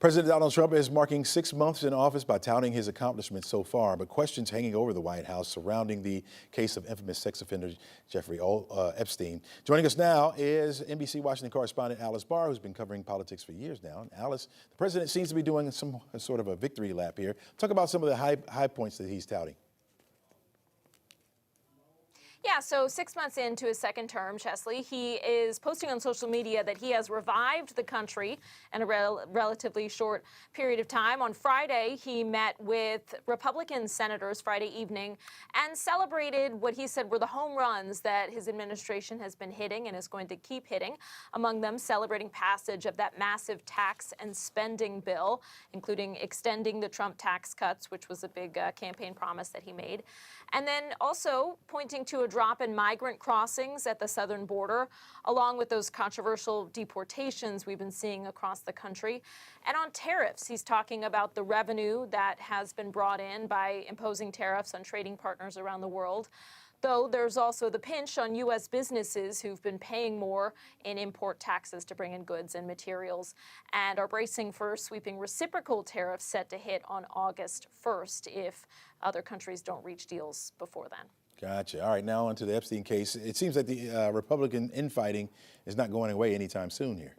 President Donald Trump is marking 6 months in office by touting his accomplishments so far, but questions hanging over the White House surrounding the case of infamous sex offender Jeffrey Epstein. Joining us now is NBC Washington correspondent Alice Barr, who's been covering politics for years now. And Alice, the president seems to be doing some sort of a victory lap here. Talk about some of the high points that he's touting. Yeah, so 6 months into his second term, Chesley, he is posting on social media that he has revived the country in a relatively short period of time. On Friday, he met with Republican senators Friday evening and celebrated what he said were the home runs that his administration has been hitting and is going to keep hitting. Among them, celebrating passage of that massive tax and spending bill, including extending the Trump tax cuts, which was a big campaign promise that he made. And then also pointing to a drop in migrant crossings at the southern border, along with those controversial deportations we've been seeing across the country. And on tariffs, he's talking about the revenue that has been brought in by imposing tariffs on trading partners around the world. Though there's also the pinch on U.S. businesses who've been paying more in import taxes to bring in goods and materials and are bracing for sweeping reciprocal tariffs set to hit on August 1st if other countries don't reach deals before then. Gotcha. All right, now on to the Epstein case. It seems that the Republican infighting is not going away anytime soon here.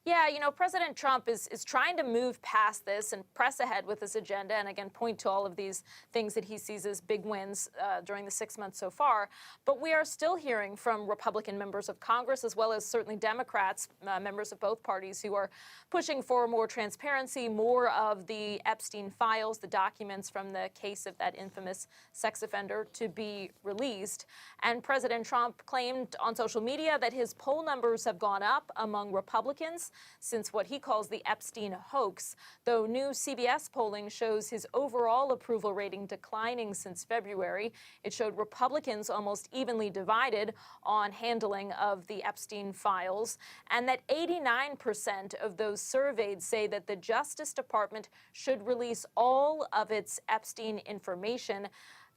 Yeah, you know, President Trump is trying to move past this and press ahead with this agenda and, again, point to all of these things that he sees as big wins during the 6 months so far. But we are still hearing from Republican members of Congress, as well as certainly Democrats, members of both parties, who are pushing for more transparency, more of the Epstein files, the documents from the case of that infamous sex offender to be released. And President Trump claimed on social media that his poll numbers have gone up among Republicans since what he calls the Epstein hoax, though new CBS polling shows his overall approval rating declining since February. It showed Republicans almost evenly divided on handling of the Epstein files, and that 89% of those surveyed say that the Justice Department should release all of its Epstein information.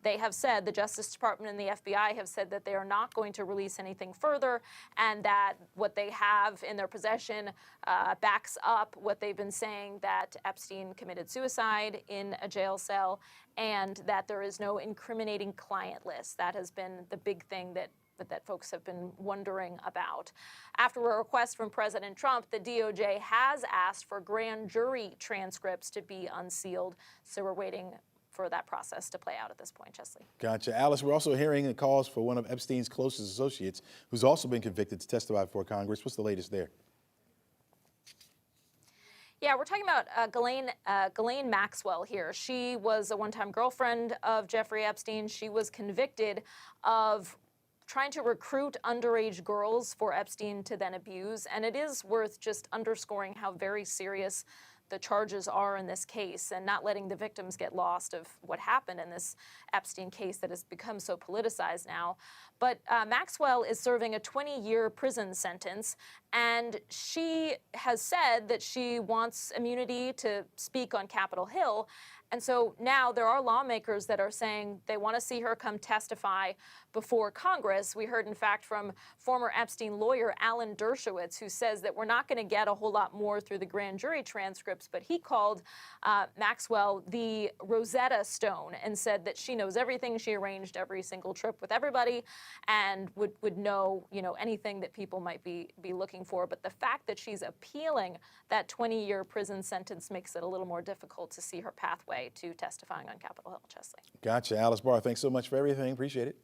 They have said, the Justice Department and the FBI have said that they are not going to release anything further, and that what they have in their possession backs up what they've been saying, that Epstein committed suicide in a jail cell and that there is no incriminating client list. That has been the big thing that folks have been wondering about. After a request from President Trump, the DOJ has asked for grand jury transcripts to be unsealed, so we're waiting for that process to play out at this point, Chesley. Gotcha. Alice, we're also hearing the calls for one of Epstein's closest associates, who's also been convicted, to testify before Congress. What's the latest there? Yeah, we're talking about Ghislaine Maxwell here. She was a one-time girlfriend of Jeffrey Epstein. She was convicted of trying to recruit underage girls for Epstein to then abuse. And it is worth just underscoring how very serious the charges are in this case and not letting the victims get lost of what happened in this Epstein case that has become so politicized now. But Maxwell is serving a 20-year prison sentence, and she has said that she wants immunity to speak on Capitol Hill. And so now there are lawmakers that are saying they want to see her come testify before Congress. We heard, in fact, from former Epstein lawyer Alan Dershowitz, who says that we're not going to get a whole lot more through the grand jury transcripts, but he called Maxwell the Rosetta Stone and said that she knows everything. She arranged every single trip with everybody and would know, you know, anything that people might be looking for. But the fact that she's appealing that 20-year prison sentence makes it a little more difficult to see her pathway to testifying on Capitol Hill, Chesley. Gotcha. Alice Barr, thanks so much for everything. Appreciate it.